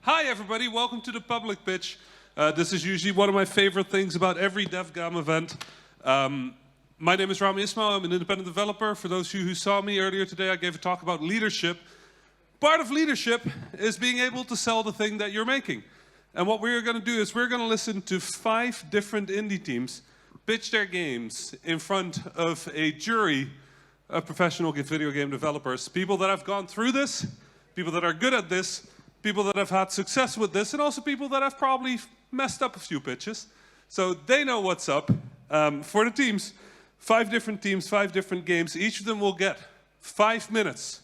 Hi everybody, welcome to the public pitch. This is usually one of my favorite things about every DevGAMM event. My name is Rami Ismail, I'm an independent developer. For those of you who saw me earlier today, I gave a talk about leadership. Part of leadership is being able to sell the thing that you're making. And what we're going to do is we're going to listen to 5 different indie teams pitch their games in front of a jury of professional video game developers. People that have gone through this, people that are good at this, people that have had success with this, and also people that have probably messed up a few pitches. So they know what's up. For the teams, 5 different teams, 5 different games. Each of them will get 5 minutes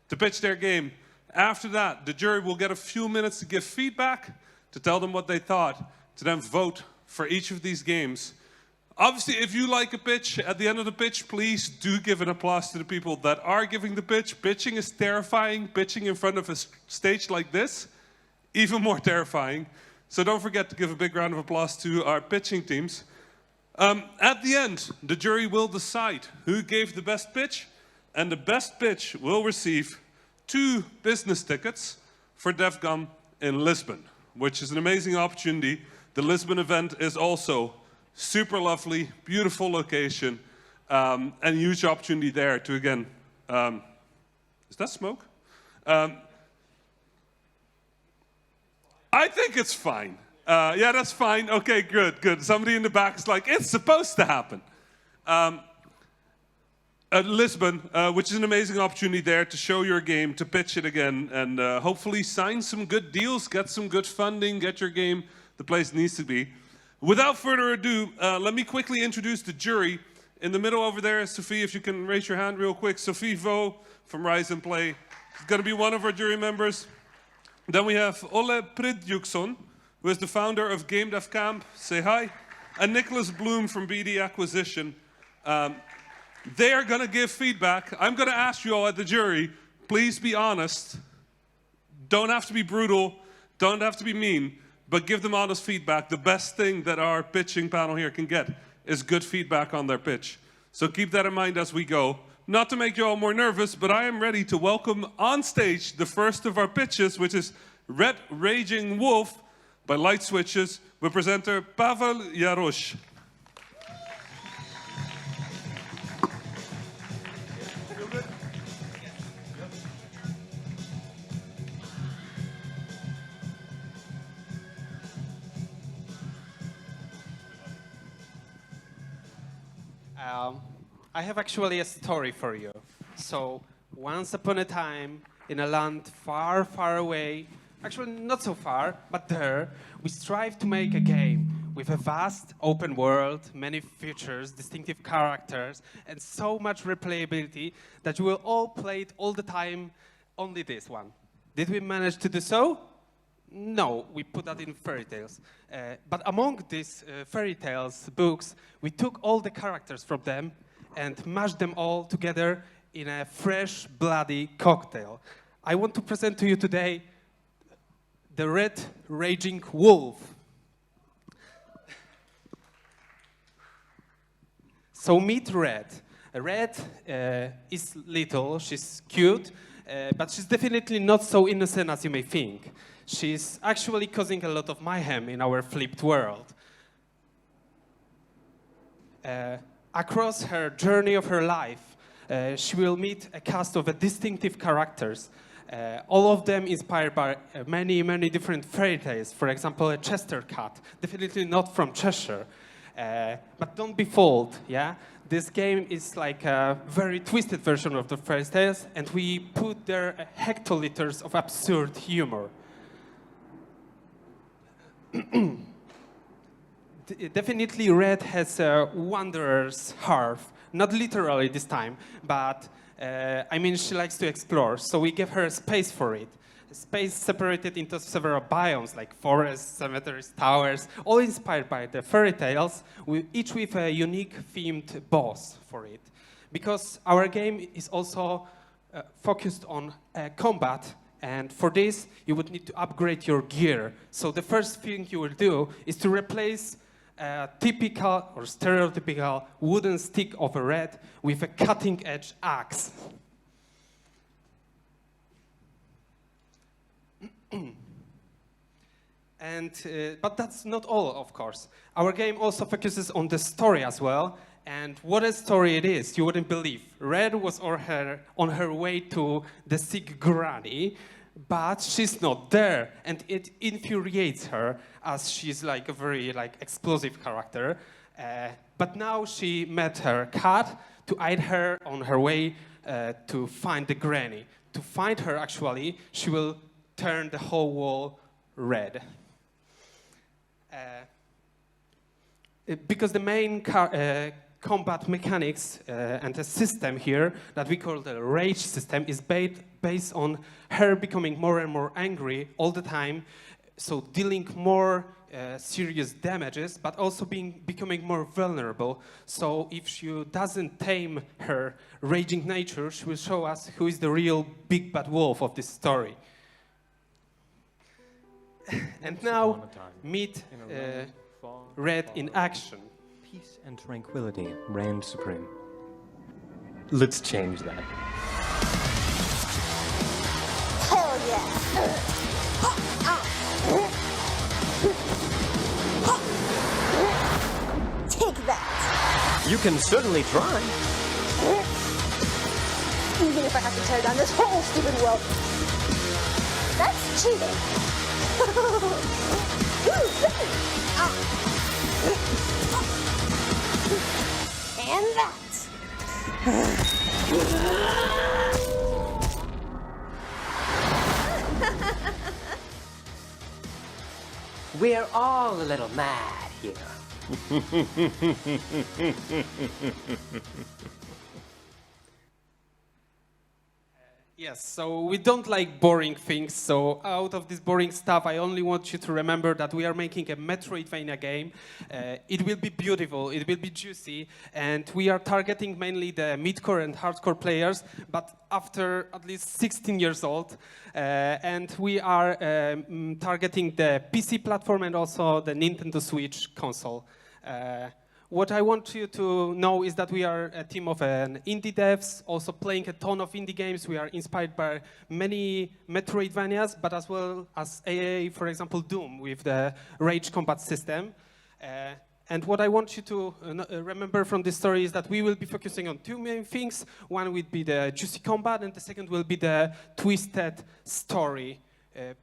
to pitch their game. After that, the jury will get a few minutes to give feedback, to tell them what they thought, to then vote for each of these games. Obviously, if you like a pitch, at the end of the pitch, please do give an applause to the people that are giving the pitch. Pitching is terrifying. Pitching in front of a stage like this, even more terrifying. So don't forget to give a big round of applause to our pitching teams. At the end, the jury will decide who gave the best pitch, and the best pitch will receive 2 business tickets for DevGAMM in Lisbon, which is an amazing opportunity. The Lisbon event is also super lovely, beautiful location, and huge opportunity there to, again, is that smoke? I think it's fine. Yeah, that's fine. Okay, good, good. Somebody in the back is like, it's supposed to happen. Lisbon, which is an amazing opportunity there to show your game, to pitch it again, and hopefully sign some good deals, get some good funding, get your game the place it needs to be. Without further ado, let me quickly introduce the jury. In the middle over there is Sophie, if you can raise your hand real quick. Sophie Vo from Rise and Play is going to be one of our jury members. Then we have Ole Pridjuksson, who is the founder of DevGAMM. Say hi. And Nicholas Bloom from BD Acquisition. They are going to give feedback. I'm going to ask you all at the jury, please be honest. Don't have to be brutal. Don't have to be mean. But give them honest feedback. The best thing that our pitching panel here can get is good feedback on their pitch. So keep that in mind as we go. Not to make you all more nervous, but I am ready to welcome on stage the first of our pitches, which is Red Raging Wolf by Light Switches with presenter Pavel Jarosz. I have actually a story for you. So, once upon a time, in a land far, far away, actually not so far, but there, we strive to make a game with a vast open world, many features, distinctive characters, and so much replayability that you will all play it all the time, only this one. Did we manage to do so? No, we put that in fairy tales. But among these fairy tales books, we took all the characters from them and mashed them all together in a fresh, bloody cocktail. I want to present to you today the Red Raging Wolf. So meet Red. Red is little, she's cute, but she's definitely not so innocent as you may think. She's actually causing a lot of mayhem in our flipped world. Across her journey of her life, she will meet a cast of distinctive characters, all of them inspired by many, many different fairy tales. For example, a Chester cat, definitely not from Cheshire. But don't be fooled, yeah? This game is like a very twisted version of the fairy tales, and we put there hectoliters of absurd humor. Definitely Red has a wanderer's heart, not literally this time, but I mean she likes to explore, so we give her space for it. Space separated into several biomes like forests, cemeteries, towers, all inspired by the fairy tales, each with a unique themed boss for it. Because our game is also focused on combat. And for this, you would need to upgrade your gear. So the first thing you will do is to replace a typical or stereotypical wooden stick of a red with a cutting-edge axe. And, but that's not all, of course. Our game also focuses on the story as well. And what a story it is, you wouldn't believe. Red was on her way to the sick granny, but she's not there. And it infuriates her, as she's like a very explosive character. But now she met her cat to aid her on her way to find the granny. To find her, actually, she will turn the whole wall red. Because the main combat mechanics and the system here that we call the rage system is based on her becoming more and more angry all the time, so dealing more serious damages, but also becoming more vulnerable. So if she doesn't tame her raging nature, she will show us who is the real big bad wolf of this story. And now, meet Red in action. Peace and tranquility reigned supreme. Let's change that. Hell yeah! Take that! You can certainly try. Even if I have to tear down this whole stupid world. That's cheating! And that. We're all a little mad here. Yes, so we don't like boring things, so out of this boring stuff, I only want you to remember that we are making a Metroidvania game. It will be beautiful, it will be juicy, and we are targeting mainly the mid-core and hardcore players, but after at least 16 years old. And we are targeting the PC platform and also the Nintendo Switch console. What I want you to know is that we are a team of indie devs, also playing a ton of indie games. We are inspired by many Metroidvanias, but as well as AA, for example, Doom, with the Rage combat system. And what I want you to remember from this story is that we will be focusing on two main things. One will be the juicy combat, and the second will be the twisted story,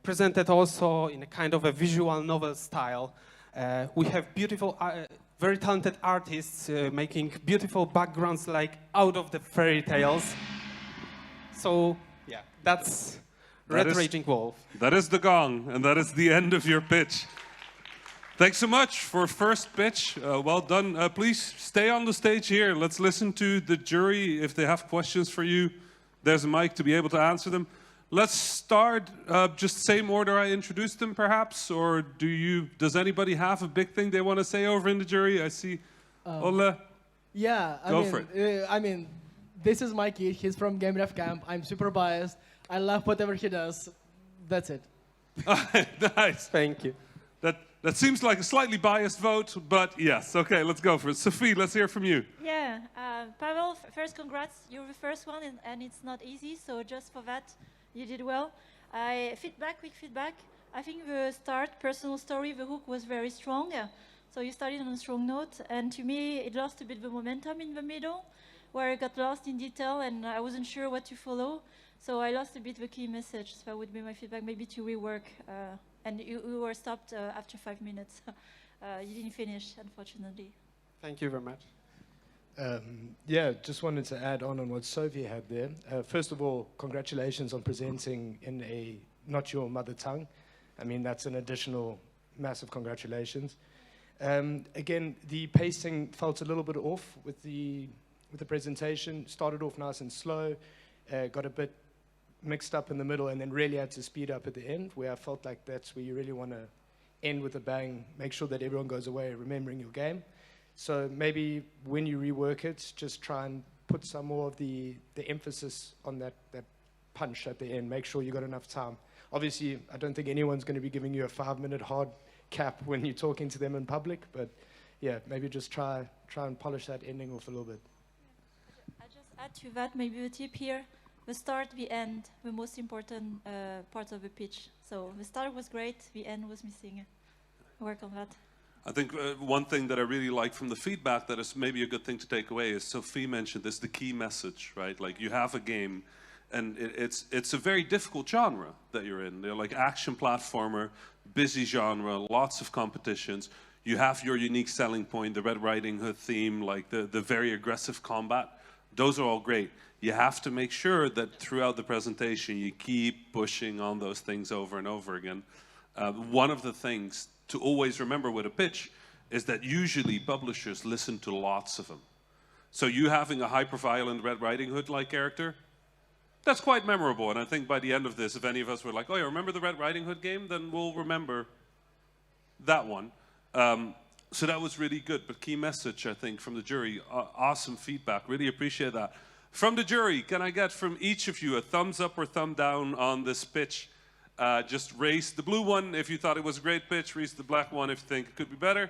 presented also in a kind of a visual novel style. We have beautiful very talented artists making beautiful backgrounds like out of the fairy tales. So, yeah, that's Red Raging Wolf. That is the gong, and that is the end of your pitch. Thanks so much for first pitch. Well done. Please stay on the stage here. Let's listen to the jury. If they have questions for you, there's a mic to be able to answer them. Let's start just same order I introduced them, perhaps, or does anybody have a big thing they want to say over in the jury? I see Ole. Yeah, I mean, this is my kid. He's from DevGAMM. I'm super biased. I love whatever he does. That's it. Nice. Thank you. That seems like a slightly biased vote, but yes. Okay, let's go for it. Sophie, let's hear from you. Yeah, Pavel, first congrats. You're the first one, and it's not easy, so just for that, you did well. Quick feedback. I think the personal story, the hook was very strong. So you started on a strong note, and to me, it lost a bit the momentum in the middle, where I got lost in detail, and I wasn't sure what to follow. So I lost a bit the key message. So that would be my feedback, maybe to rework. And you were stopped after 5 minutes. You didn't finish, unfortunately. Thank you very much. Yeah, just wanted to add on what Sophie had there. First of all, congratulations on presenting in a not your mother tongue. I mean, that's an additional massive congratulations. Again, the pacing felt a little bit off with the presentation. Started off nice and slow, got a bit mixed up in the middle, and then really had to speed up at the end, where I felt like that's where you really want to end with a bang, make sure that everyone goes away remembering your game. So maybe when you rework it, just try and put some more of the emphasis on that punch at the end. Make sure you got enough time. Obviously, I don't think anyone's going to be giving you a 5-minute hard cap when you're talking to them in public, but yeah, maybe just try and polish that ending off a little bit. I just add to that maybe a tip here. the start, the end, the most important part of the pitch. So the start was great, the end was missing. Work on that. I think one thing that I really like from the feedback that is maybe a good thing to take away is Sophie mentioned this, the key message, right? Like you have a game and it's a very difficult genre that you're in. They're like action platformer, busy genre, lots of competitions. You have your unique selling point, the Red Riding Hood theme, like the very aggressive combat. Those are all great. You have to make sure that throughout the presentation you keep pushing on those things over and over again. One of the things to always remember with a pitch is that usually publishers listen to lots of them. So you having a hyper-violent Red Riding Hood-like character, that's quite memorable. And I think by the end of this, if any of us were like, oh yeah, remember the Red Riding Hood game? Then we'll remember that one. So that was really good. But key message, I think, from the jury, awesome feedback. Really appreciate that. From the jury, can I get from each of you a thumbs up or thumb down on this pitch? Just raise the blue one if you thought it was a great pitch, raise the black one if you think it could be better.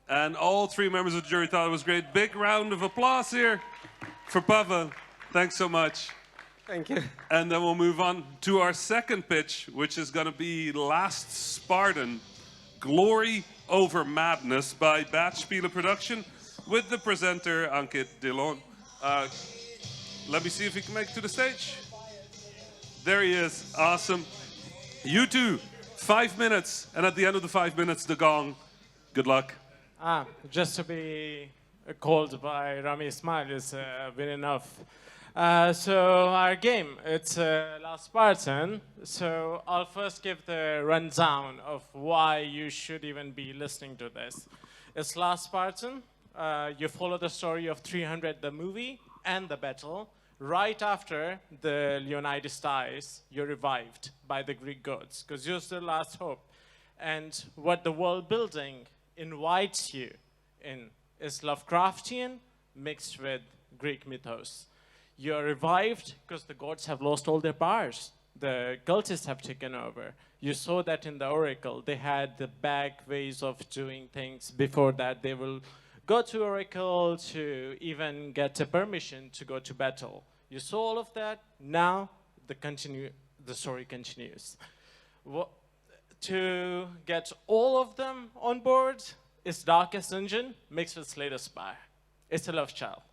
And all three members of the jury thought it was great. Big round of applause here for Pavel. Thanks so much. Thank you. And then we'll move on to our second pitch, which is going to be Last Spartan, Glory Over Madness by Batchspieler Production with the presenter Ankit Dillon. Let me see if he can make it to the stage. There he is. Awesome. You two, 5 minutes. And at the end of the 5 minutes, the gong. Good luck. Just to be called by Rami Ismail is good enough. So our game, it's Last Spartan. So I'll first give the rundown of why you should even be listening to this. It's Last Spartan. You follow the story of 300, the movie, and the battle. Right after the Leonidas dies, you're revived by the Greek gods, because you're the last hope. And what the world building invites you in is Lovecraftian mixed with Greek mythos. You're revived because the gods have lost all their powers. The cultists have taken over. You saw that in the Oracle. They had the back ways of doing things. Before that, they will go to Oracle to even get a permission to go to battle. You saw all of that. Now the story continues. To get all of them on board is Darkest Dungeon mixed with Slay the Spire. It's a love child.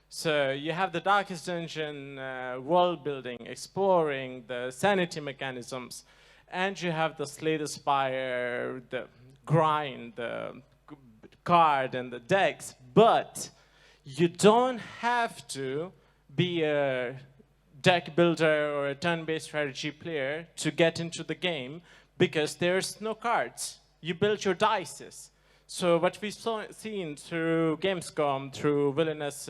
So you have the Darkest Dungeon world building, exploring the sanity mechanisms, and you have the Slay the Spire, the grind, the card and the decks, but you don't have to be a deck builder or a turn-based strategy player to get into the game because there's no cards. You build your dices. So what we've seen through Gamescom, through Vilnius,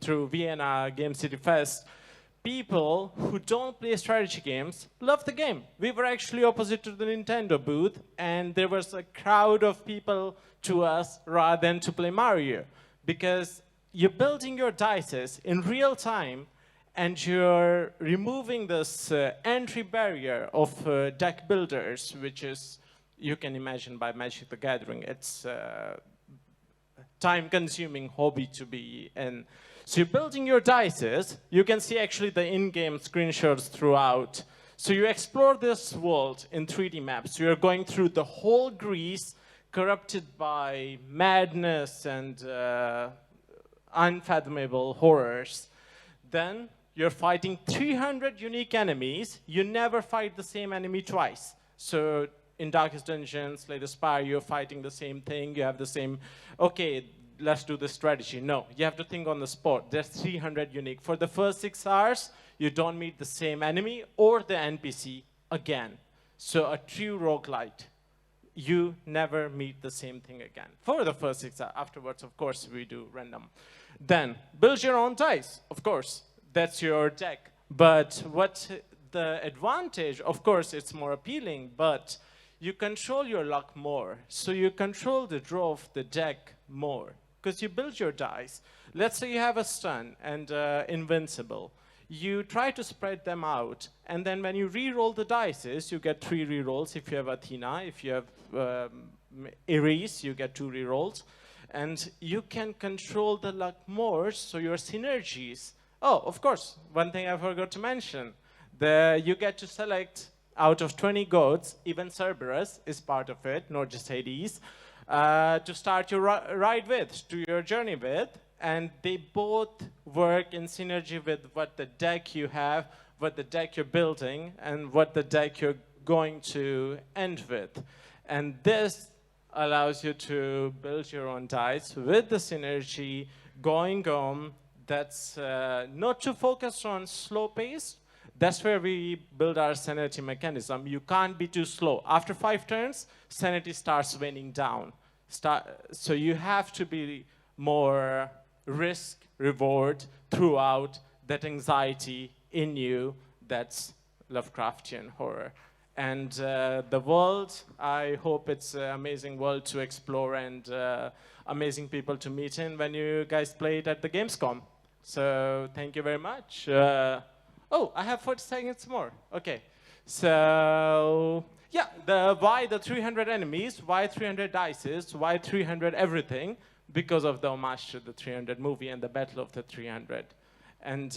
through Vienna, Game City Fest, people who don't play strategy games love the game. We were actually opposite to the Nintendo booth, and there was a crowd of people to us rather than to play Mario, because you're building your dices in real time, and you're removing this entry barrier of deck builders, which is, you can imagine by Magic the Gathering, it's a time-consuming hobby to be in. So you're building your dices. You can see actually the in-game screenshots throughout. So you explore this world in 3D maps. You're going through the whole Greece, corrupted by madness and unfathomable horrors. Then you're fighting 300 unique enemies. You never fight the same enemy twice. So in Darkest Dungeon, Slay the Spire, you're fighting the same thing. You have the same, okay, let's do the strategy. No, you have to think on the spot. There's 300 unique. For the first 6 hours, you don't meet the same enemy or the NPC again. So a true roguelite. You never meet the same thing again. For the first 6 hours. Afterwards, of course, we do random. Then, build your own dice. Of course, that's your deck. But what the advantage, of course, it's more appealing, but you control your luck more. So you control the draw of the deck more, because you build your dice. Let's say you have a stun and invincible. You try to spread them out, and then when you re-roll the dices, you get 3 re-rolls. If you have Athena, if you have Ares, you get 2 re-rolls. And you can control the luck more, so your synergies Oh, of course, one thing I forgot to mention. You get to select out of 20 goats, even Cerberus is part of it, not just Hades, to start your ride with, to your journey with. And they both work in synergy with what the deck you have, what the deck you're building, and what the deck you're going to end with. And this allows you to build your own dice with the synergy going on. That's not to focus on slow pace. That's where we build our sanity mechanism. You can't be too slow. After 5 turns, sanity starts waning down. So you have to be more risk, reward throughout that anxiety in you. That's Lovecraftian horror. And the world, I hope it's an amazing world to explore and amazing people to meet in when you guys play it at the Gamescom. So thank you very much. Oh, I have 40 seconds more. Okay. So yeah, why the 300 enemies, why 300 dices, why 300 everything? Because of the homage to the 300 movie and the Battle of the 300. And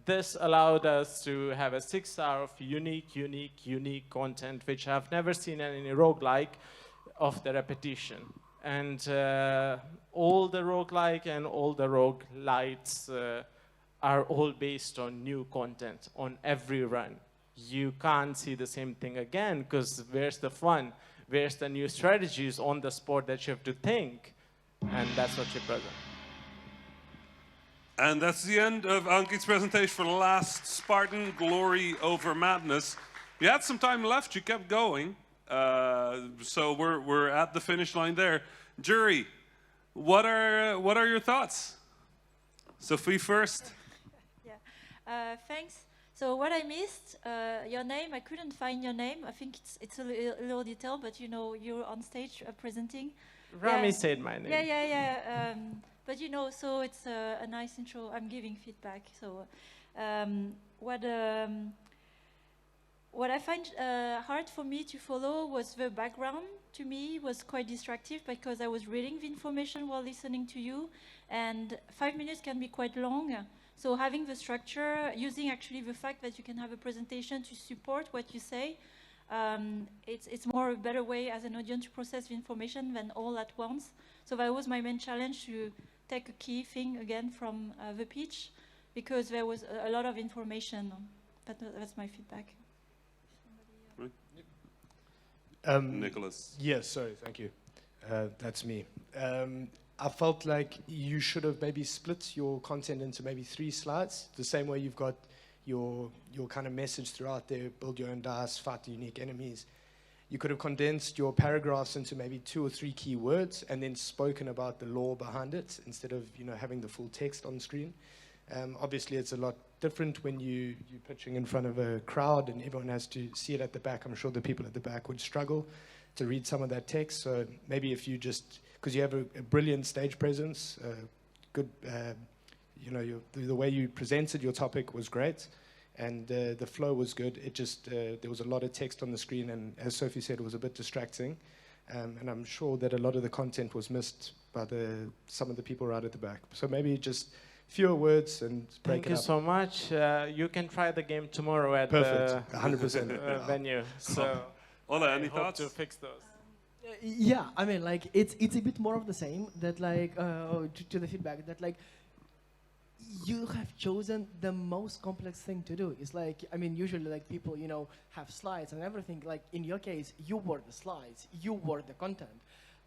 this allowed us to have a 6 hour of unique content, which I've never seen in any roguelike of the repetition. And all the roguelike and all the roguelites are all based on new content on every run. You can't see the same thing again, because where's the fun? Where's the new strategies on the spot that you have to think? And that's what you present. And that's the end of Ankit's presentation for the last Spartan Glory Over Madness. You had some time left, you kept going. So we're at the finish line there. Jury, what are your thoughts? Sophie first. Yeah, thanks. So what I missed, your name, I couldn't find your name. I think it's a little detail, but you know, you're on stage presenting. Rami said my name. Yeah. But you know, so it's a nice intro. I'm giving feedback. So what I find hard for me to follow was the background. To me, was quite distractive because I was reading the information while listening to you, and 5 minutes can be quite long. So having the structure, using actually the fact that you can have a presentation to support what you say, it's more a better way as an audience to process the information than all at once. So that was my main challenge, to take a key thing again from the pitch, because there was a lot of information. That's my feedback. Nicholas. Yes, sorry, thank you. That's me. I felt like you should have maybe split your content into maybe 3 slides, the same way you've got your kind of message throughout there, build your own dice, fight the unique enemies. You could have condensed your paragraphs into maybe 2 or 3 key words and then spoken about the lore behind it instead of, you know, having the full text on screen. Obviously, it's a lot different when you're pitching in front of a crowd and everyone has to see it at the back. I'm sure the people at the back would struggle to read some of that text. So maybe if you just, because you have a brilliant stage presence, good, you know, the way you presented your topic was great, and the flow was good. It just, there was a lot of text on the screen, and as Sophie said, it was a bit distracting. And I'm sure that a lot of the content was missed by some of the people right at the back. So maybe just fewer words and break it up. Thank you so much. You can try the game tomorrow at the 100%. venue. So Ola, any I hope thoughts? to fix those. Yeah, I mean, like, it's a bit more of the same, that like, to the feedback, that like, you have chosen the most complex thing to do. It's like, I mean, usually like people, you know, have slides and everything. Like in your case, you were the slides, you were the content.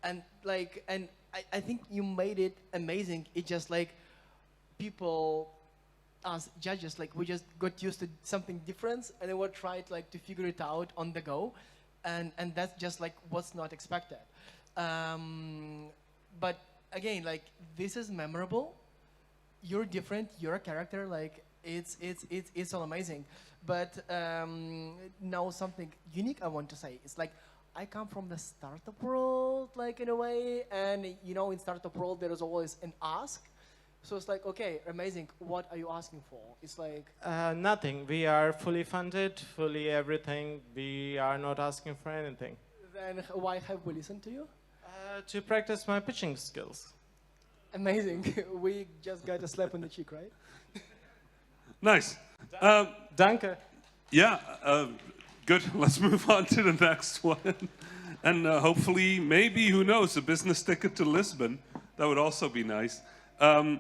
And like, and I think you made it amazing. It just like, people as judges, like we just got used to something different and then we tried like to figure it out on the go. And that's just like what's not expected. But again, like this is memorable. You're different. You're a character. Like it's all amazing. But now something unique I want to say. It's like I come from the startup world, like in a way, and you know, in startup world there is always an ask. So it's like, okay, amazing. What are you asking for? It's like nothing. We are fully funded, fully everything. We are not asking for anything. Then why have we listened to you? To practice my pitching skills. Amazing. We just got a slap on the cheek, right? Nice. Danke. Yeah, good. Let's move on to the next one. And hopefully, maybe, who knows, a business ticket to Lisbon. That would also be nice. On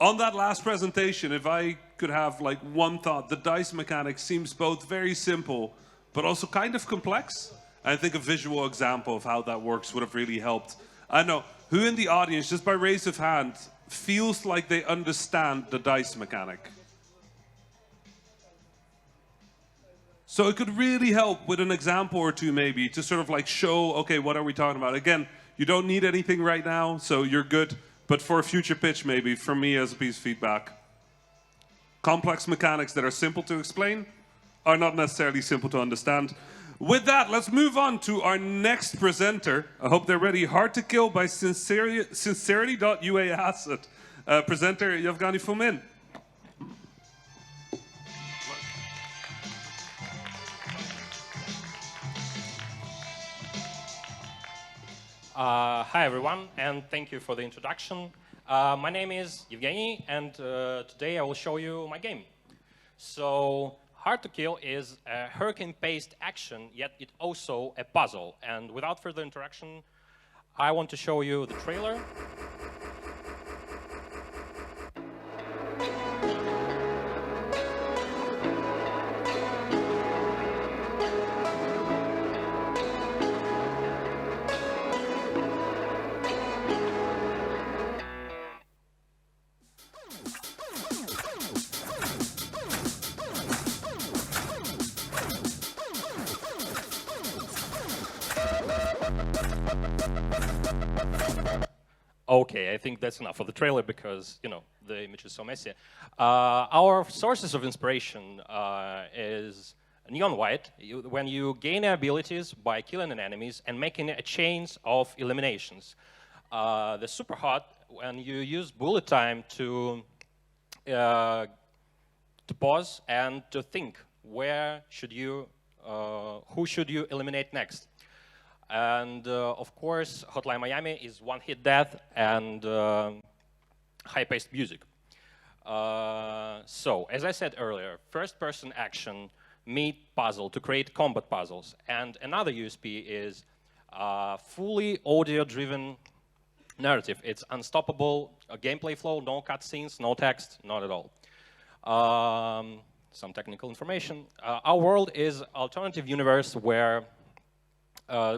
that last presentation, if I could have like one thought, the dice mechanic seems both very simple, but also kind of complex. I think a visual example of how that works would have really helped. I know, who in the audience, just by raise of hand, feels like they understand the dice mechanic? So it could really help with an example or two maybe to sort of like show, okay, what are we talking about? Again, you don't need anything right now, so you're good. But for a future pitch maybe, from me as a piece of feedback, complex mechanics that are simple to explain are not necessarily simple to understand. With that, let's move on to our next presenter. I hope they're ready. Hard to kill by sincerity.ua asset. Presenter Yevgeny Fomin. Hi everyone, and thank you for the introduction. My name is Yevgeny, and today I will show you my game. So, Hard to Kill is a hurricane-paced action, yet it's also a puzzle. And without further introduction, I want to show you the trailer. Okay, I think that's enough for the trailer because, you know, the image is so messy. Our sources of inspiration is neon white, when you gain abilities by killing an enemies and making a chains of eliminations. The super hot, when you use bullet time to pause and to think where should you, who should you eliminate next. And of course, Hotline Miami is one-hit death and high-paced music. So, as I said earlier, first-person action meet puzzle to create combat puzzles. And another USP is fully audio-driven narrative. It's unstoppable gameplay flow, no cutscenes, no text, not at all. Some technical information. Our world is an alternative universe where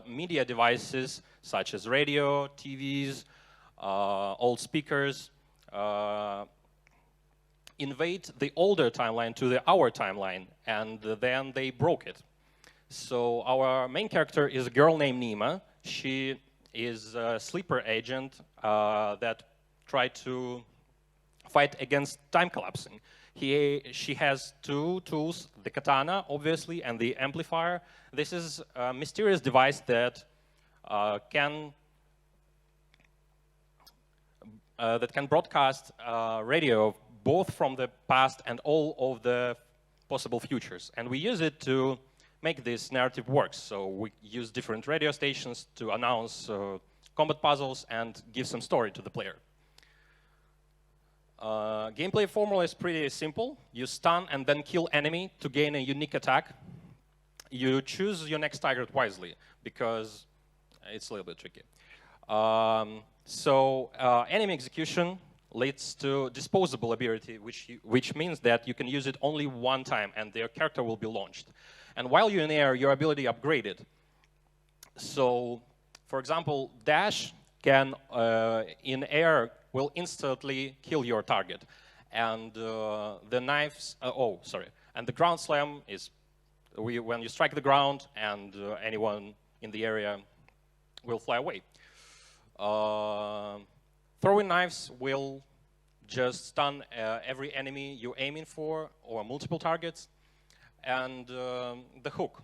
media devices such as radio, TVs, old speakers invade the older timeline to our timeline, and then they broke it. So our main character is a girl named Nima. She is a sleeper agent that tried to fight against time collapsing. She has two tools, the katana, obviously, and the amplifier. This is a mysterious device that can broadcast radio both from the past and all of the possible futures. And we use it to make this narrative work. So we use different radio stations to announce combat puzzles and give some story to the player. Gameplay formula is pretty simple. You stun and then kill enemy to gain a unique attack. You choose your next target wisely because it's a little bit tricky. Enemy execution leads to disposable ability, which means that you can use it only one time and their character will be launched. And while you're in air, your ability upgraded. So, for example, dash can in air will instantly kill your target, and the knives. And the ground slam is when you strike the ground, and anyone in the area will fly away. Throwing knives will just stun every enemy you're aiming for, or multiple targets, and the hook.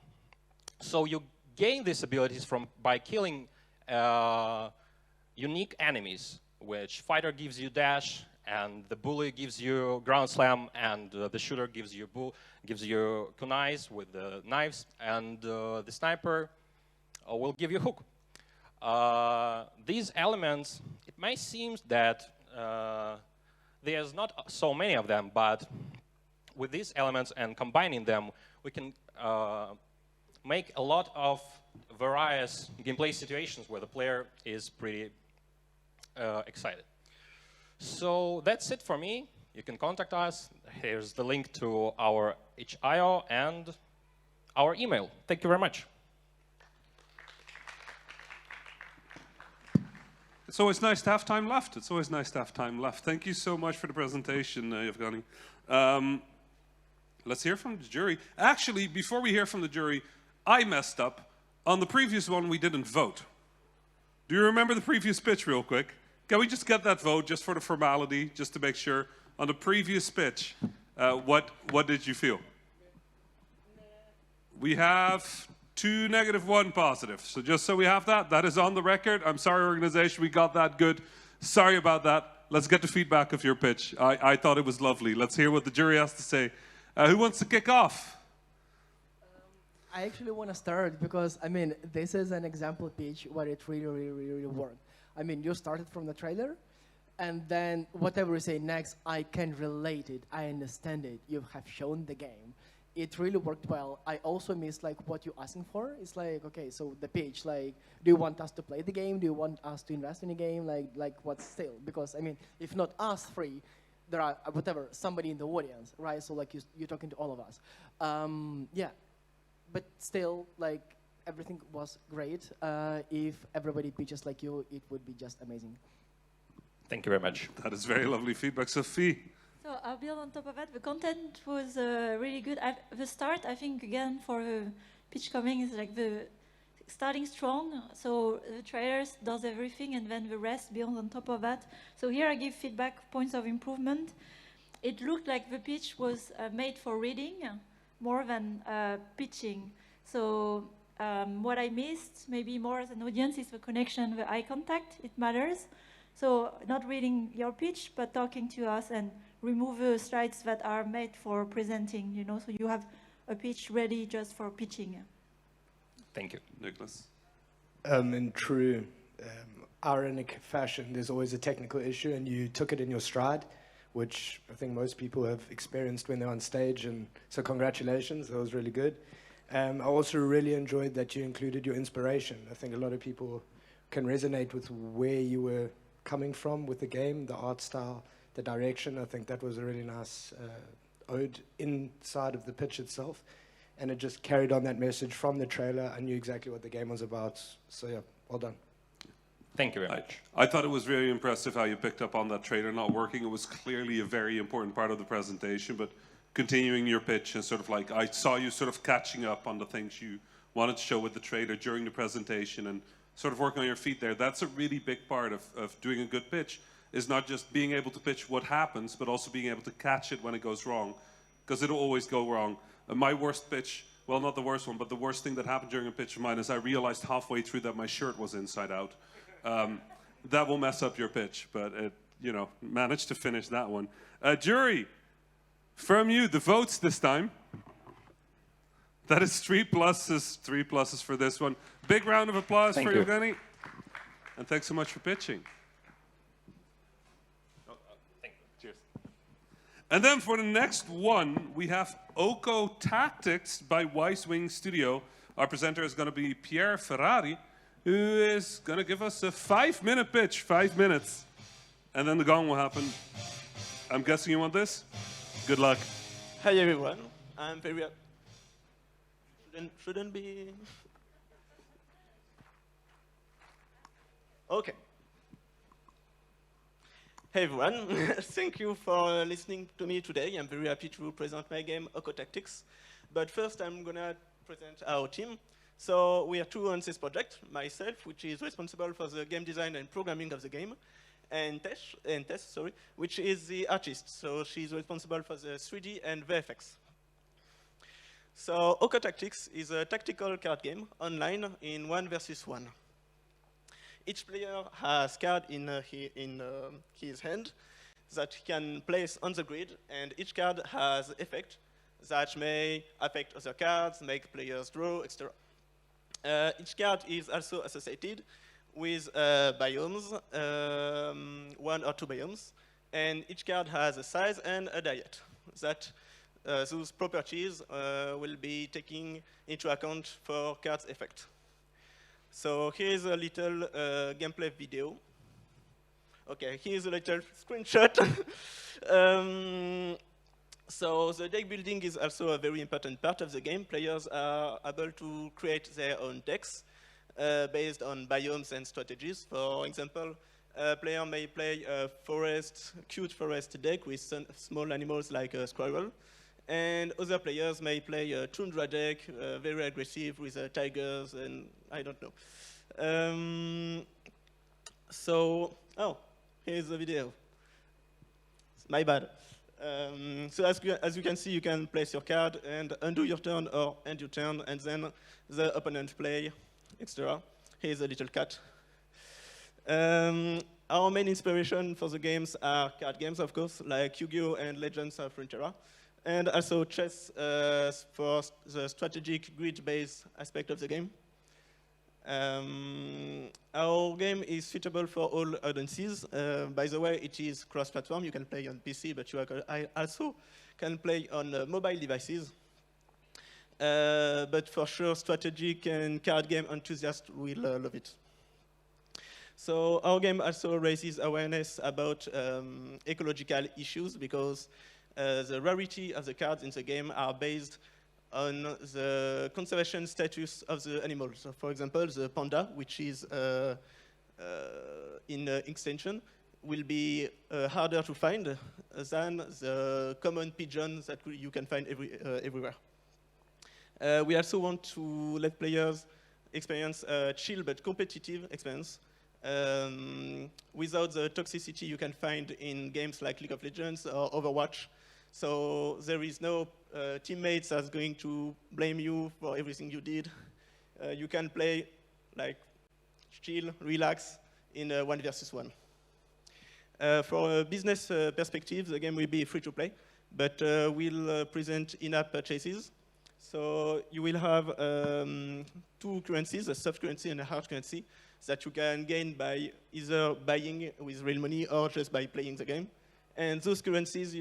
So you gain these abilities by killing unique enemies, which fighter gives you dash, and the bully gives you ground slam, and the shooter gives you kunais with the knives, and the sniper will give you hook. These elements, it may seem that there's not so many of them, but with these elements and combining them, we can make a lot of various gameplay situations where the player is pretty excited. So that's it for me. You can contact us. Here's the link to our HIO and our email. Thank you very much. It's always nice to have time left. It's always nice to have time left. Thank you so much for the presentation, Yevgeny. Let's hear from the jury. Actually, before we hear from the jury, I messed up. On the previous one, we didn't vote. Do you remember the previous pitch real quick? Can we just get that vote just for the formality, just to make sure? On the previous pitch, what did you feel? We have 2 negative, 1 positive. So just so we have that, that is on the record. I'm sorry, organization, we got that good. Sorry about that. Let's get the feedback of your pitch. I thought it was lovely. Let's hear what the jury has to say. Who wants to kick off? I actually want to start because, I mean, this is an example pitch where it really worked. I mean, you started from the trailer, and then whatever you say next, I can relate it. I understand it. You have shown the game. It really worked well. I also missed like what you're asking for. It's like, okay, so the pitch, like, do you want us to play the game? Do you want us to invest in the game? Like what's still? Because I mean, if not us three, there are whatever somebody in the audience, right? So like you're talking to all of us. Yeah, but still, like everything was great. If everybody pitches like you, it would be just amazing. Thank you very much. That is very lovely feedback, Sophie. So I'll build on top of that. The content was really good. The start, I think, again, for the pitch coming is like the starting strong. So the trailers does everything, and then the rest builds on top of that. So here I give feedback, points of improvement. It looked like the pitch was made for reading more than pitching. So what I missed, maybe more as an audience, is the connection, the eye contact. It matters. So not reading your pitch, but talking to us and remove the slides that are made for presenting, you know, so you have a pitch ready just for pitching. Thank you. Nicholas? In true ironic fashion, there's always a technical issue, and you took it in your stride, which I think most people have experienced when they're on stage, and so congratulations, that was really good. I also really enjoyed that you included your inspiration. I think a lot of people can resonate with where you were coming from with the game, the art style, the direction. I think that was a really nice ode inside of the pitch itself, and it just carried on that message from the trailer. I knew exactly what the game was about, so yeah, well done. Thank you very much. I thought it was very impressive how you picked up on that trailer not working. It was clearly a very important part of the presentation, but continuing your pitch and sort of like, I saw you sort of catching up on the things you wanted to show with the trailer during the presentation and sort of working on your feet there. That's a really big part of doing a good pitch, is not just being able to pitch what happens, but also being able to catch it when it goes wrong, because it'll always go wrong. My worst pitch, well, not the worst one, but the worst thing that happened during a pitch of mine is I realized halfway through that my shirt was inside out. That will mess up your pitch, but it, you know, managed to finish that one. Jury, from you, the votes this time. That is 3 pluses for this one. Big round of applause for Yevgeny. And thanks so much for pitching. Thank you. Cheers. And then for the next one, we have Oko Tactics by Wise Wing Studio. Our presenter is going to be Pierre Ferrari, who is going to give us a 5-minute pitch, 5 minutes. And then the gong will happen. I'm guessing you want this? Good luck. Hi everyone, I'm very... Shouldn't be... Okay. Hey everyone, thank you for listening to me today. I'm very happy to present my game, Oko Tactics. But first I'm gonna present our team. So we are 2 on this project, myself, which is responsible for the game design and programming of the game, and Tess, which is the artist. So she's responsible for the 3D and VFX. So Oko Tactics is a tactical card game online in 1 versus 1. Each player has card in his hand that he can place on the grid, and each card has effect that may affect other cards, make players draw, etc. Each card is also associated with biomes, 1 or 2 biomes, and each card has a size and a diet. That those properties will be taken into account for cards effect. So here's a little gameplay video. Okay, here's a little screenshot. So the deck building is also a very important part of the game. Players are able to create their own decks based on biomes and strategies. For example, a player may play a cute forest deck with some small animals like a squirrel, and other players may play a tundra deck, very aggressive with tigers and I don't know. Here's the video. My bad. So as you can see, you can place your card and undo your turn or end your turn, and then the opponent play, etc. Here's a little cat. Our main inspiration for the games are card games, of course, like Yu-Gi-Oh! And Legends of Runeterra, and also chess for the strategic grid-based aspect of the game. Our game is suitable for all audiences. By the way, it is cross-platform. You can play on PC, but I also can play on mobile devices. But for sure, strategic and card game enthusiasts will love it. So our game also raises awareness about ecological issues, because the rarity of the cards in the game are based on the conservation status of the animals. So for example, the panda, which is in extinction, will be harder to find than the common pigeon that you can find everywhere. We also want to let players experience a chill but competitive experience without the toxicity you can find in games like League of Legends or Overwatch. So there is no teammates that's going to blame you for everything you did. You can play like chill, relax in 1 versus 1. For a business perspective, the game will be free to play, but we'll present in-app purchases. So you will have 2 currencies, a soft currency and a hard currency, that you can gain by either buying with real money or just by playing the game. And those currencies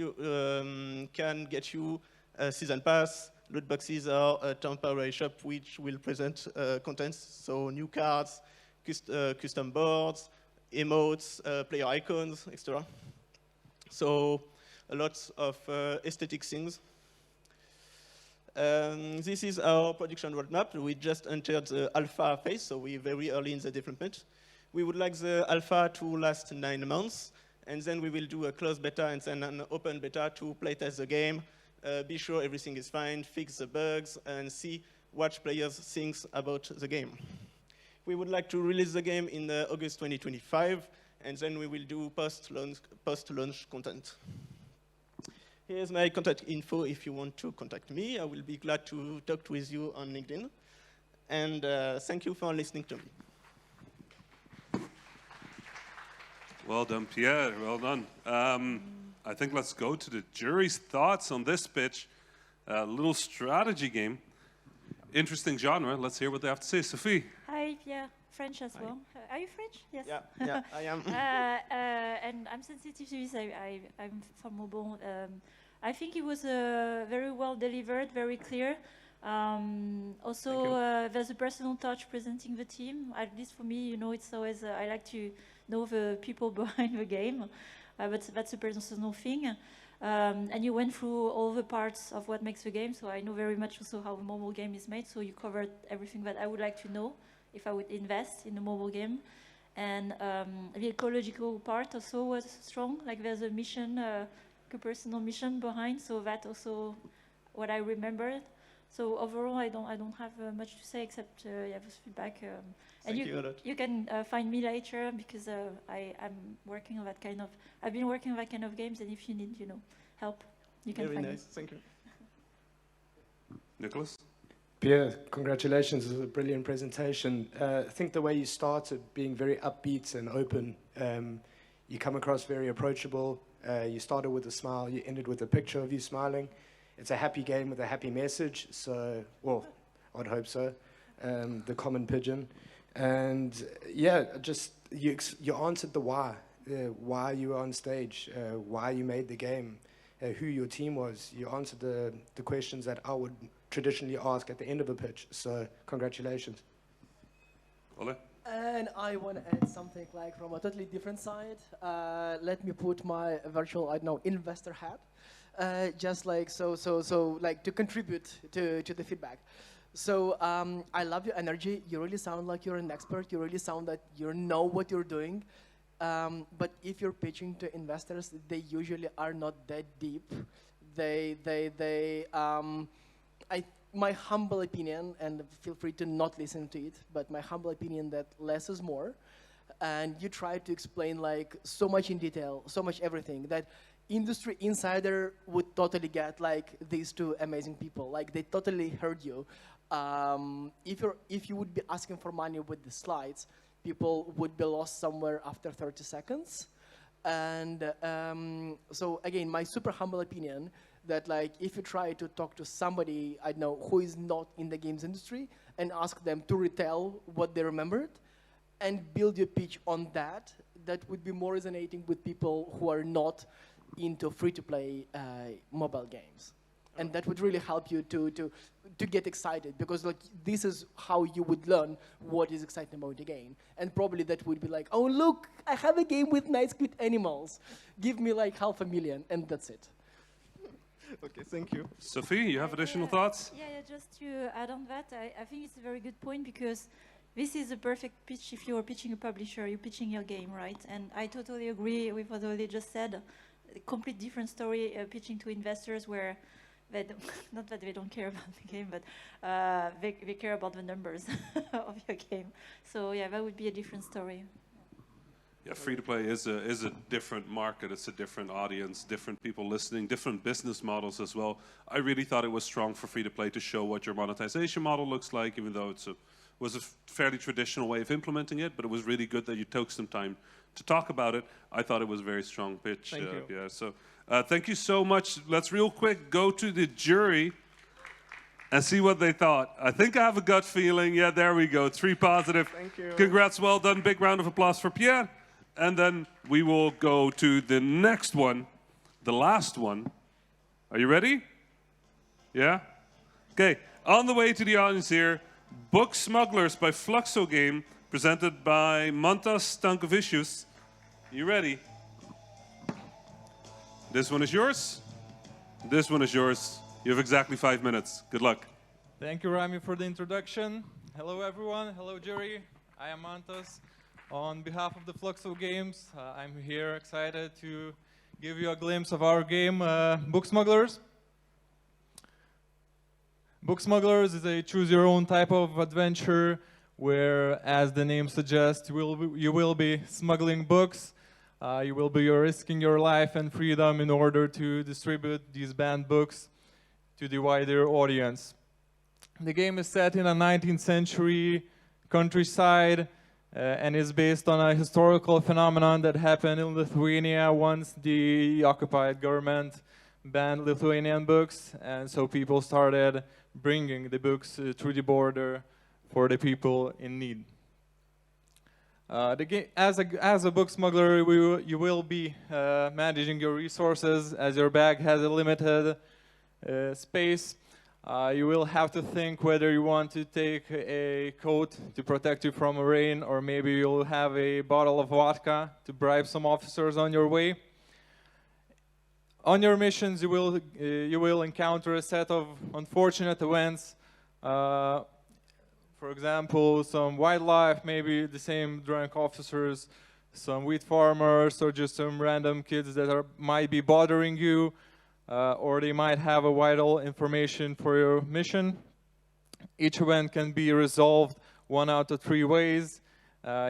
can get you a season pass, loot boxes, or a temporary shop which will present contents, so new cards, custom boards, emotes, player icons, etc. So a lot of aesthetic things. This is our production roadmap. We just entered the alpha phase, so we're very early in the development. We would like the alpha to last 9 months, and then we will do a closed beta and then an open beta to playtest the game, be sure everything is fine, fix the bugs, and see what players think about the game. We would like to release the game in August 2025, and then we will do post-launch content. Here's my contact info if you want to contact me. I will be glad to talk with you on LinkedIn. And thank you for listening to me. Well done, Pierre. Well done. I think let's go to the jury's thoughts on this pitch. A little strategy game. Interesting genre. Let's hear what they have to say. Sophie. Hi, Pierre. French as well. Are you French? Yes. Yeah, I am. And I'm sensitive to this. I'm from Mobile. I think it was very well delivered, very clear. Also, there's a personal touch presenting the team. At least for me, you know, it's always, I like to know the people behind the game. But that's a personal thing. And you went through all the parts of what makes the game, so I know very much also how a mobile game is made, so you covered everything that I would like to know if I would invest in a mobile game. And the ecological part also was strong, like there's a mission, a personal mission behind, so that also what I remembered. So overall, I don't have much to say except this feedback. And you can find me later because I'm working on that kind of. I've been working on that kind of games, and if you need, you know, help, you can find me. Very nice. Thank you. Nicholas? Pierre, congratulations. It was a brilliant presentation. I think the way you started being very upbeat and open, you come across very approachable. You started with a smile, you ended with a picture of you smiling. It's a happy game with a happy message, so, well, I'd hope so. The common pigeon. And yeah, just you answered the why you were on stage, why you made the game, who your team was. You answered the questions that I would traditionally ask at the end of a pitch. So congratulations. Ole? And I want to add something like from a totally different side. Let me put my virtual, I don't know, investor hat. Just like so like to contribute to the feedback. So I love your energy. You really sound like you're an expert. You really sound that you know what you're doing. But if you're pitching to investors, they usually are not that deep. My humble opinion, and feel free to not listen to it, but my humble opinion that less is more. And you try to explain like so much in detail, so much everything that industry insider would totally get like these two amazing people. Like they totally heard you. If you would be asking for money with the slides, people would be lost somewhere after 30 seconds. And so again, my super humble opinion that like if you try to talk to somebody, I don't know, who is not in the games industry and ask them to retell what they remembered and build your pitch on that, that would be more resonating with people who are not into free-to-play mobile games. And that would really help you to get excited, because like this is how you would learn what is exciting about the game. And probably that would be like, oh look, I have a game with nice cute animals. Give me like 500,000 and that's it. Okay, thank you. Sophie, you have additional thoughts? Yeah, just to add on that, I think it's a very good point, because this is a perfect pitch if you're pitching a publisher, you're pitching your game, right? And I totally agree with what Oli just said. A complete different story pitching to investors where they don't, not that they don't care about the game, but they care about the numbers of your game. So yeah, that would be a different story. Yeah, free-to-play is a different market. It's a different audience, different people listening, different business models as well. I really thought it was strong for free-to-play to show what your monetization model looks like, even though it was a fairly traditional way of implementing it, but it was really good that you took some time to talk about it. I thought it was a very strong pitch. Thank you. Yeah, so thank you so much. Let's real quick go to the jury and see what they thought. I think I have a gut feeling. Yeah, there we go. 3 positive. Thank you. Congrats, well done. Big round of applause for Pierre. And then we will go to the next one, the last one. Are you ready? Yeah? Okay, on the way to the audience here, Book Smugglers by Fluxo Game, presented by Mantas Stankovicius. You ready? This one is yours. This one is yours. You have exactly 5 minutes. Good luck. Thank you, Rami, for the introduction. Hello, everyone. Hello, jury. I am Mantas. On behalf of the Fluxo Games, I'm here excited to give you a glimpse of our game, Book Smugglers. Book Smugglers is a choose-your-own type of adventure where, as the name suggests, you will be smuggling books. You will be risking your life and freedom in order to distribute these banned books to the wider audience. The game is set in a 19th century countryside and is based on a historical phenomenon that happened in Lithuania once the occupied government banned Lithuanian books, and so people started bringing the books through the border for the people in need. The game, as a book smuggler, you will be managing your resources, as your bag has a limited space. You will have to think whether you want to take a coat to protect you from rain, or maybe you'll have a bottle of vodka to bribe some officers on your way. On your missions, you will encounter a set of unfortunate events. For example, some wildlife, maybe the same drunk officers, some wheat farmers, or just some random kids that might be bothering you. Or they might have a vital information for your mission. Each event can be resolved 1 out of 3 ways.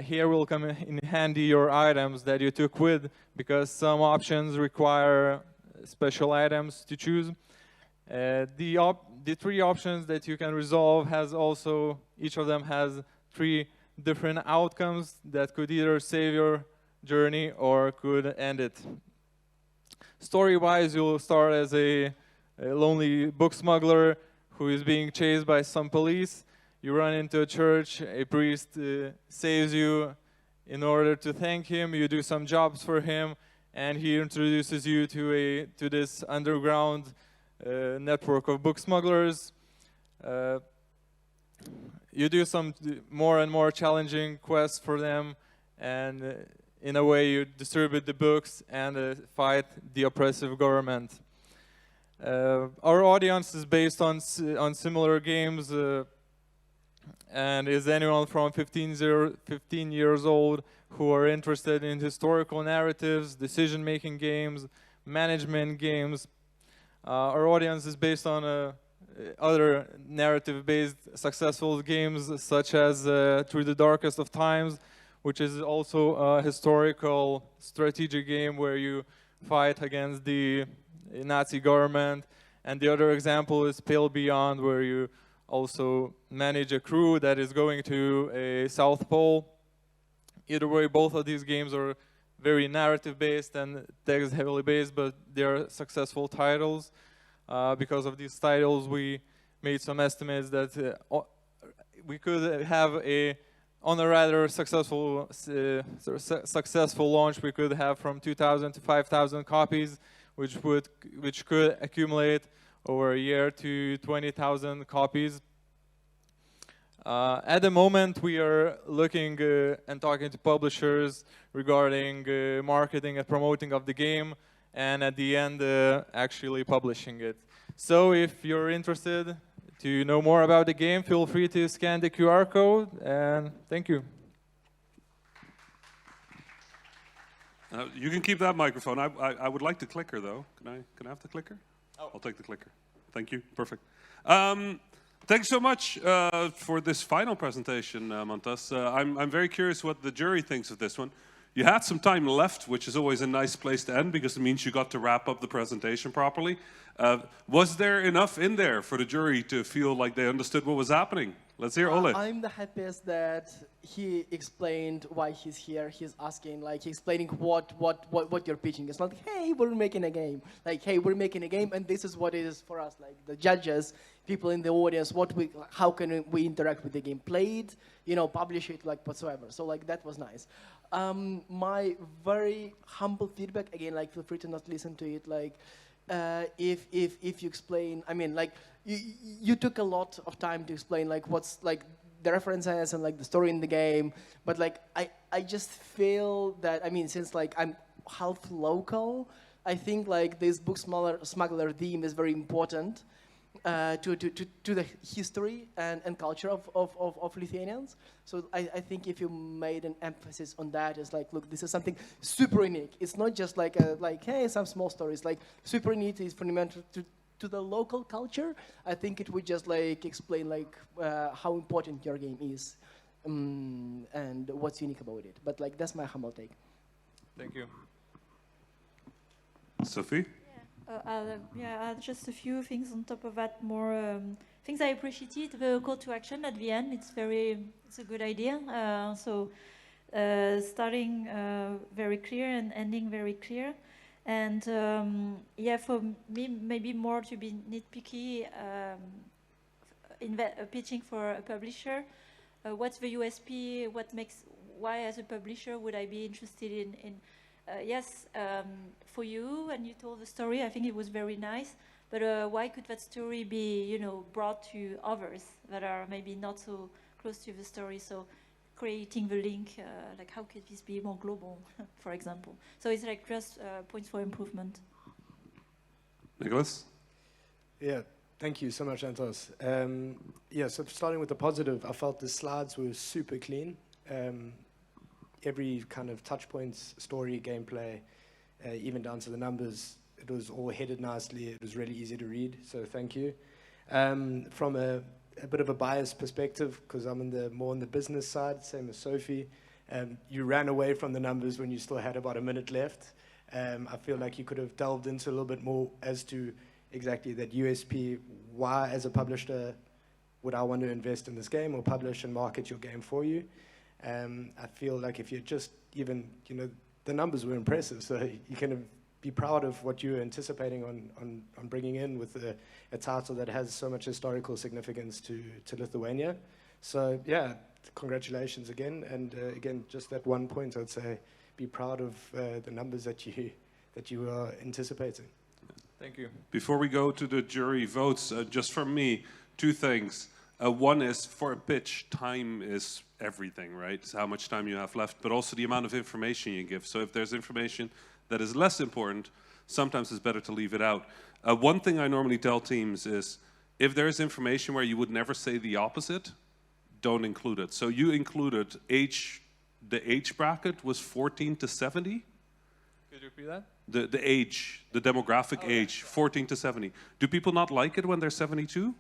Here will come in handy your items that you took with, because some options require special items to choose. The 3 options that you can resolve each of them has 3 different outcomes that could either save your journey or could end it. Story-wise, you'll start as a lonely book smuggler who is being chased by some police. you run into a church, a priest saves you. In order to thank him, you do some jobs for him, and he introduces you to this underground network of book smugglers. You do some more and more challenging quests for them, and in a way you distribute the books and fight the oppressive government. Our audience is based on similar games, and is anyone from 15 years old who are interested in historical narratives, decision-making games, management games. Our audience is based on other narrative-based successful games such as Through the Darkest of Times, which is also a historical strategic game where you fight against the Nazi government. And the other example is Pale Beyond, where you also manage a crew that is going to a South Pole. Either way, both of these games are very narrative-based and text-heavily based, but they are successful titles. Because of these titles, we made some estimates that we could have on a rather successful launch, we could have from 2,000 to 5,000 copies, which could accumulate over a year to 20,000 copies. At the moment, we are looking and talking to publishers regarding marketing and promoting of the game, and at the end, actually publishing it. So if you're interested to know more about the game, feel free to scan the QR code, and thank you. You can keep that microphone. I would like the clicker, though. Can I have the clicker? Oh. I'll take the clicker. Thank you. Perfect. Thanks so much for this final presentation, Montas. I'm very curious what the jury thinks of this one. You had some time left, which is always a nice place to end because it means you got to wrap up the presentation properly. Was there enough in there for the jury to feel like they understood what was happening? Let's hear Ole. I'm the happiest that he explained why he's here. He's asking, like, he's explaining what you're pitching. It's not like, hey, we're making a game. Like, hey, we're making a game, and this is what it is for us. Like, the judges, people in the audience, how can we interact with the game? Play it, publish it, like, whatsoever. So, like, that was nice. My very humble feedback, again, like, feel free to not listen to it, like, if you explain, I mean, like, you took a lot of time to explain, like, what's, like, the references and, like, the story in the game, but, like, I just feel that, I mean, since, like, I'm half local, I think, like, this book smuggler theme is very important to the history and culture of Lithuanians. So I think if you made an emphasis on that, it's like, look, this is something super unique. It's not just like hey, some small stories. Like, super unique is fundamental to the local culture. I think it would just like explain like how important your game is and what's unique about it. But like, that's my humble take. Thank you. Sophie? Just a few things on top of that. More things I appreciated. The call to action at the end. It's a good idea. Starting very clear and ending very clear. And for me, maybe more to be nitpicky. Pitching for a publisher. What's the USP? Why as a publisher would I be interested in for you, and you told the story, I think it was very nice, but why could that story be, brought to others that are maybe not so close to the story? So creating the link, like how could this be more global, for example? So it's like just points for improvement. Nicholas? Yeah, thank you so much, Antos. So starting with the positive, I felt the slides were super clean. Every kind of touch points, story, gameplay, even down to the numbers, it was all headed nicely. It was really easy to read, so thank you. From a bit of a biased perspective, because I'm more on the business side, same as Sophie, you ran away from the numbers when you still had about a minute left. I feel like you could have delved into a little bit more as to exactly that USP, why as a publisher would I want to invest in this game or publish and market your game for you. I feel like if you're just even, the numbers were impressive, so you can be proud of what you're anticipating on bringing in with a title that has so much historical significance to Lithuania. So yeah, congratulations again. And again, just that one point, I'd say, be proud of the numbers that you are anticipating. Thank you. Before we go to the jury votes, just from me, two things. One is, for a pitch, time is everything, right? It's how much time you have left, but also the amount of information you give. So if there's information that is less important, sometimes it's better to leave it out. One thing I normally tell teams is, if there is information where you would never say the opposite, don't include it. So you included the age bracket was 14 to 70? Could you repeat that? The age, the demographic age, 14 to 70. Do people not like it when they're 72?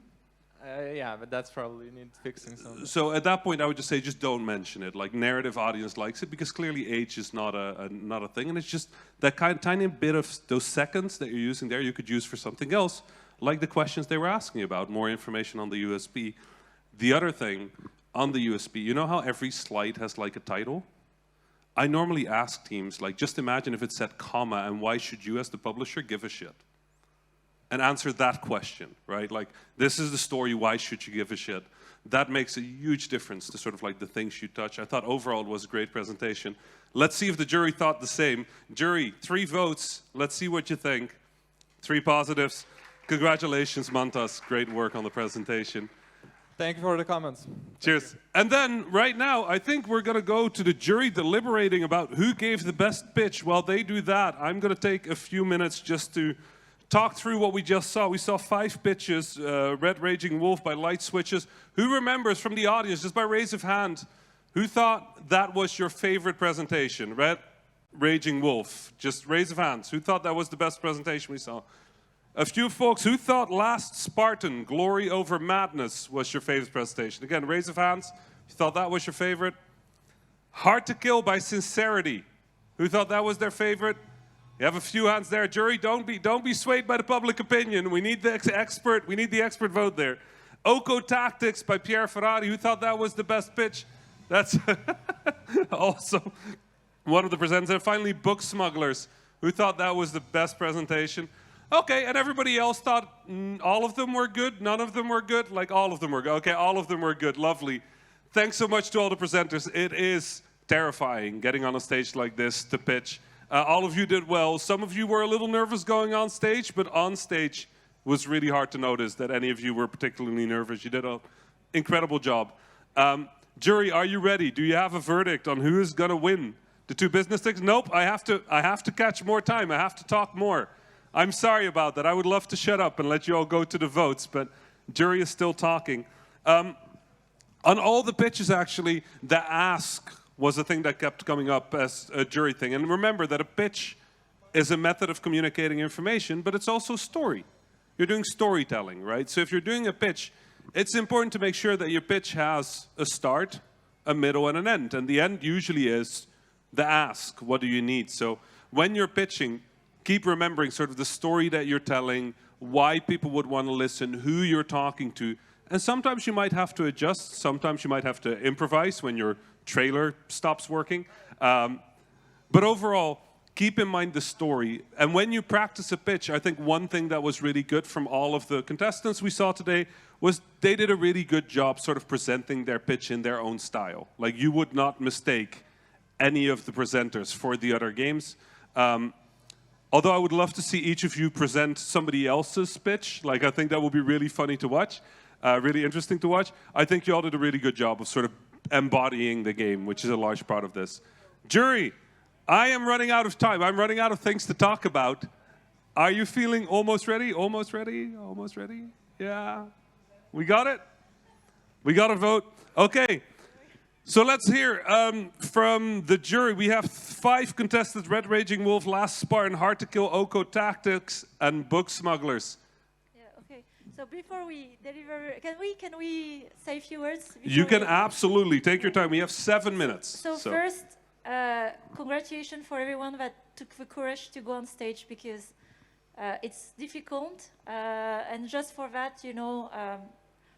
Yeah, but that's probably need fixing. So at that point, I would just say, just don't mention it. Like, narrative audience likes it because clearly age is not a thing, and it's just that tiny bit of those seconds that you're using there you could use for something else, like the questions they were asking about, more information on the USB. The other thing on the USB, you know how every slide has like a title? I normally ask teams, like, just imagine if it said comma, and why should you as the publisher give a shit? And answer that question, right? Like, this is the story, why should you give a shit? That makes a huge difference to sort of like the things you touch. I thought overall it was a great presentation. Let's see if the jury thought the same. Jury, 3 votes. Let's see what you think. 3 positives. Congratulations, Mantas. Great work on the presentation. Thank you for the comments. Cheers. And then, right now, I think we're going to go to the jury deliberating about who gave the best pitch. While they do that, I'm going to take a few minutes just to talk through what we just saw. We saw 5 pitches, Red Raging Wolf by Light Switches. Who remembers from the audience, just by raise of hand, who thought that was your favorite presentation? Red Raging Wolf. Just raise of hands. Who thought that was the best presentation we saw? A few folks who thought Last Spartan, Glory Over Madness, was your favorite presentation. Again, raise of hands. Who thought that was your favorite? Hard to Kill by Sincerity. Who thought that was their favorite? You have a few hands there. Jury, don't be swayed by the public opinion. We need the expert vote there. Oko Tactics by Pierre Ferrari. Who thought that was the best pitch? That's also one of the presenters. And finally, Book Smugglers. Who thought that was the best presentation? Okay, and everybody else thought all of them were good? None of them were good? Like, all of them were good. Okay, all of them were good. Lovely. Thanks so much to all the presenters. It is terrifying getting on a stage like this to pitch. All of you did well. Some of you were a little nervous going on stage, but on stage was really hard to notice that any of you were particularly nervous. You did an incredible job. Jury, are you ready? Do you have a verdict on who is going to win? The 2 business sticks? Nope, I have to catch more time. I have to talk more. I'm sorry about that. I would love to shut up and let you all go to the votes, but jury is still talking. On all the pitches, actually, the ask was a thing that kept coming up as a jury thing. And remember that a pitch is a method of communicating information, but it's also story. You're doing storytelling, right? So if you're doing a pitch, it's important to make sure that your pitch has a start, a middle, and an end. And the end usually is the ask. What do you need? So when you're pitching, keep remembering sort of the story that you're telling, why people would want to listen, who you're talking to. And sometimes you might have to adjust. Sometimes you might have to improvise when your trailer stops working. But overall, keep in mind the story. And when you practice a pitch, I think one thing that was really good from all of the contestants we saw today was they did a really good job sort of presenting their pitch in their own style. Like, you would not mistake any of the presenters for the other games. Although I would love to see each of you present somebody else's pitch. Like, I think that would be really funny to watch, really interesting to watch. I think you all did a really good job of sort of embodying the game, which is a large part of this. Jury, I am running out of time. I'm running out of things to talk about. Are you feeling almost ready? Almost ready? Almost ready? Yeah. We got it? We got a vote? Okay. So let's hear from the jury. We have 5 contestants: Red Raging Wolf, Last Spartan, Hard to Kill, Oko Tactics, and Book Smugglers. Yeah, okay. So before we deliver, can we say a few words? You can absolutely take your time. We have 7 minutes. So first, congratulations for everyone that took the courage to go on stage, because it's difficult. And just for that, you know,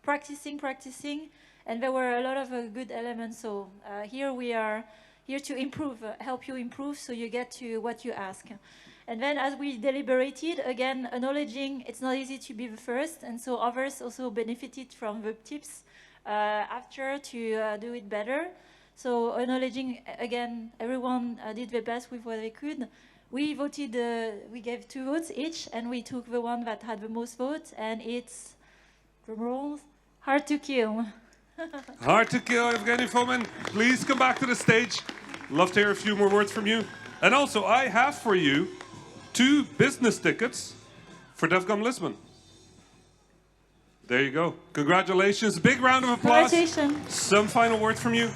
practicing. And there were a lot of good elements. So here we are here to improve, help you improve, so you get to what you ask. And then as we deliberated, again, acknowledging it's not easy to be the first, and so others also benefited from the tips after to do it better. So acknowledging again, everyone did their best with what they could. We voted, we gave 2 votes each, and we took the one that had the most votes, and it's, drum roll, Hard to Kill. Hard to Kill, Evgeny Fomin. Please come back to the stage. Love to hear a few more words from you. And also, I have for you 2 business tickets for DevGAMM Lisbon. There you go. Congratulations. Big round of applause. Congratulations. Some final words from you.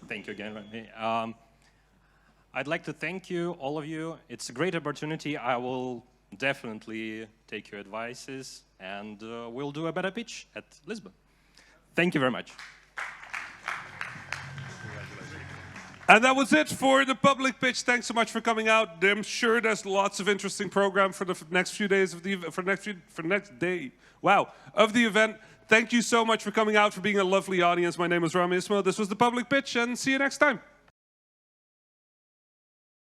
Thank you again, Rami. I'd like to thank you, all of you. It's a great opportunity. I will definitely take your advices, and we'll do a better pitch at Lisbon. Thank you very much. And that was it for the public pitch. Thanks so much for coming out. I'm sure there's lots of interesting program for the next few days of the next day. Wow, of the event. Thank you so much for coming out, for being a lovely audience. My name is Rami Ismail. This was the public pitch, and see you next time.